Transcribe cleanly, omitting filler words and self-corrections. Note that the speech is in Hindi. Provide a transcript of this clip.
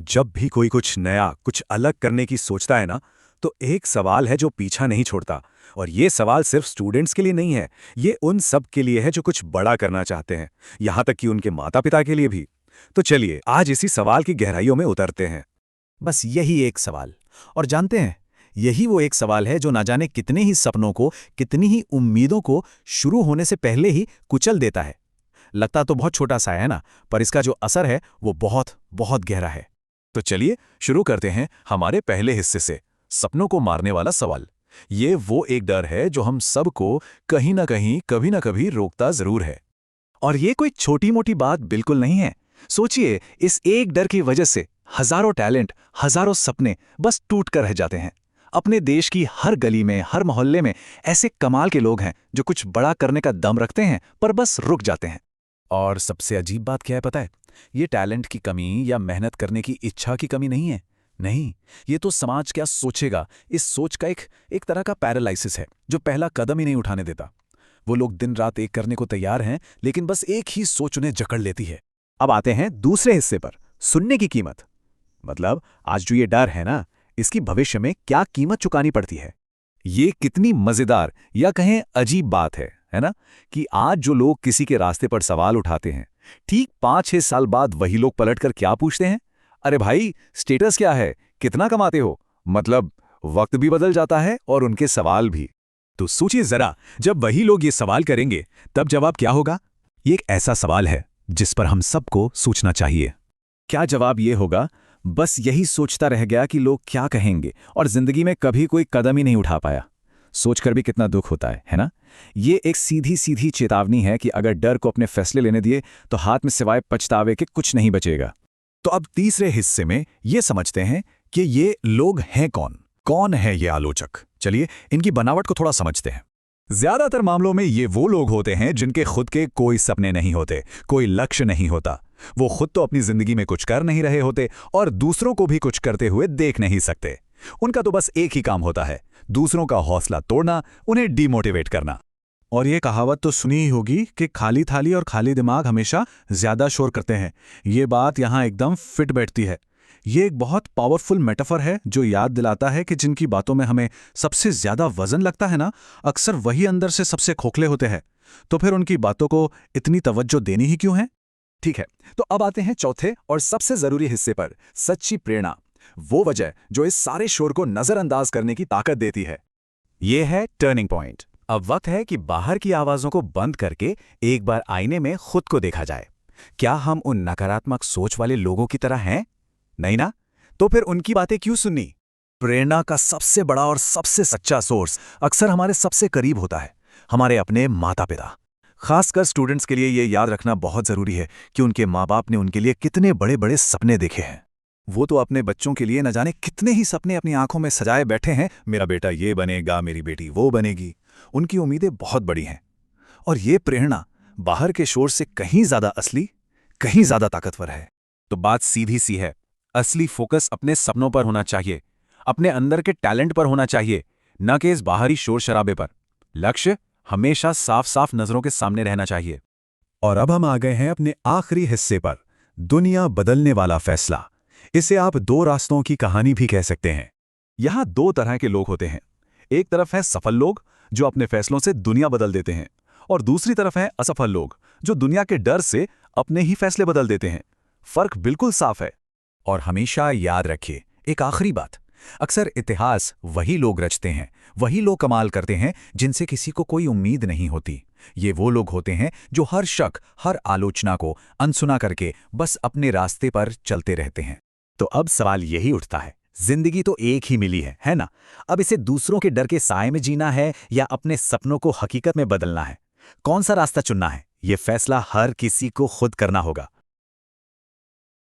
जब भी कोई कुछ नया, कुछ अलग करने की सोचता है ना, तो एक सवाल है जो पीछा नहीं छोड़ता। और ये सवाल सिर्फ स्टूडेंट्स के लिए नहीं है, ये उन सब के लिए है जो कुछ बड़ा करना चाहते हैं, यहाँ तक कि उनके माता-पिता के लिए भी। तो चलिए, आज इसी सवाल की गहराइयों में उतरते हैं। बस यही एक सवाल। और जानते हैं, यही वो एक सवाल है जो ना जाने कितने ही सपनों को, कितनी ही उम्मीदों को शुरू होने से पहले ही कुचल देता है। लगता तो बहुत छोटा सा है ना, पर इसका जो असर है वो बहुत बहुत गहरा है। तो चलिए शुरू करते हैं हमारे पहले हिस्से से, सपनों को मारने वाला सवाल। ये वो एक डर है जो हम सबको कहीं ना कहीं, कभी ना कभी रोकता जरूर है। और ये कोई छोटी मोटी बात बिल्कुल नहीं है। सोचिए, इस एक डर की वजह से हजारों टैलेंट, हजारों सपने बस टूट कर रह जाते हैं। अपने देश की हर गली में, हर मोहल्ले में ऐसे कमाल के लोग हैं जो कुछ बड़ा करने का दम रखते हैं, पर बस रुक जाते हैं। और सबसे अजीब बात क्या है पता है? ये टैलेंट की कमी या मेहनत करने की इच्छा की कमी नहीं है। नहीं, ये तो समाज क्या सोचेगा, इस सोच का एक तरह का पैरालाइसिस है जो पहला कदम ही नहीं उठाने देता। वो लोग दिन रात एक करने को तैयार हैं, लेकिन बस एक ही सोच उन्हें जकड़ लेती है। अब आते हैं दूसरे हिस्से पर, सुनने की कीमत। मतलब आज जो ये डर है ना, इसकी भविष्य में क्या कीमत चुकानी पड़ती है। ये कितनी मजेदार या कहें अजीब बात है ना, कि आज जो लोग किसी के रास्ते पर सवाल उठाते हैं, ठीक 5-6 साल बाद वही लोग पलटकर क्या पूछते हैं? अरे भाई, स्टेटस क्या है, कितना कमाते हो? मतलब वक्त भी बदल जाता है और उनके सवाल भी। तो सोचिए जरा, जब वही लोग ये सवाल करेंगे, तब जवाब क्या होगा? ये एक ऐसा सवाल है जिस पर हम सबको सोचना चाहिए। क्या जवाब ये होगा? बस यही सोचता रह गया कि लोग क्या कहेंगे, और जिंदगी में कभी कोई कदम ही नहीं उठा पाया। सोचकर भी कितना दुख होता है ना? ये एक सीधी सीधी चेतावनी है कि अगर डर को अपने फैसले लेने दिए तो हाथ में सिवाय पछतावे के कुछ नहीं बचेगा। तो अब तीसरे हिस्से में ये समझते हैं कि ये लोग हैं कौन, कौन है ये आलोचक। चलिए, इनकी बनावट को थोड़ा समझते हैं। ज्यादातर मामलों में ये वो लोग होते हैं जिनके खुद के कोई सपने नहीं होते, कोई लक्ष्य नहीं होता। वो खुद तो अपनी जिंदगी में कुछ कर नहीं रहे होते और दूसरों को भी कुछ करते हुए देख नहीं सकते। उनका तो बस एक ही काम होता है, दूसरों का हौसला तोड़ना, उन्हें डिमोटिवेट करना। और ये कहावत तो सुनी ही होगी कि खाली थाली और खाली दिमाग हमेशा ज्यादा शोर करते हैं। ये बात यहाँ एकदम फिट बैठती है। ये एक बहुत पावरफुल मेटाफर है जो याद दिलाता है कि जिनकी बातों में हमें सबसे ज्यादा वजन लगता है ना, अक्सर वही अंदर से सबसे खोखले होते हैं। तो फिर उनकी बातों को इतनी तवज्जो देनी ही क्यों है? ठीक है, तो अब आते हैं चौथे और सबसे जरूरी हिस्से पर, सच्ची प्रेरणा। वो वजह जो इस सारे शोर को नजरअंदाज करने की ताकत देती है। ये है टर्निंग पॉइंट। अब वक्त है कि बाहर की आवाजों को बंद करके एक बार आईने में खुद को देखा जाए। क्या हम उन नकारात्मक सोच वाले लोगों की तरह हैं? नहीं ना? तो फिर उनकी बातें क्यों सुननी? प्रेरणा का सबसे बड़ा और सबसे सच्चा सोर्स अक्सर हमारे सबसे करीब होता है, हमारे अपने माता पिता। खासकर स्टूडेंट्स के लिए ये याद रखना बहुत जरूरी है कि उनके माँ बाप ने उनके लिए कितने बड़े बड़े सपने देखे हैं। वो तो अपने बच्चों के लिए न जाने कितने ही सपने अपनी आंखों में सजाए बैठे हैं। मेरा बेटा ये बनेगा, मेरी बेटी वो बनेगी। उनकी उम्मीदें बहुत बड़ी हैं। और ये प्रेरणा बाहर के शोर से कहीं ज्यादा असली, कहीं ज्यादा ताकतवर है। तो बात सीधी सी है, असली फोकस अपने सपनों पर होना चाहिए, अपने अंदर के टैलेंट पर होना चाहिए, न कि इस बाहरी शोर शराबे पर। लक्ष्य हमेशा साफ साफ नजरों के सामने रहना चाहिए। और अब हम आ गए हैं अपने आखिरी हिस्से पर, दुनिया बदलने वाला फैसला। इसे आप दो रास्तों की कहानी भी कह सकते हैं। यहां दो तरह के लोग होते हैं। एक तरफ है सफल लोग जो अपने फैसलों से दुनिया बदल देते हैं, और दूसरी तरफ है असफल लोग जो दुनिया के डर से अपने ही फैसले बदल देते हैं। फर्क बिल्कुल साफ है। और हमेशा याद रखिए एक आखिरी बात, अक्सर इतिहास वही लोग रचते हैं, वही लोग कमाल करते हैं जिनसे किसी को कोई उम्मीद नहीं होती। ये वो लोग होते हैं जो हर शक, हर आलोचना को अनसुना करके बस अपने रास्ते पर चलते रहते हैं। तो अब सवाल यही उठता है, जिंदगी तो एक ही मिली है ना? अब इसे दूसरों के डर के साए में जीना है या अपने सपनों को हकीकत में बदलना है? कौन सा रास्ता चुनना है? ये फैसला हर किसी को खुद करना होगा।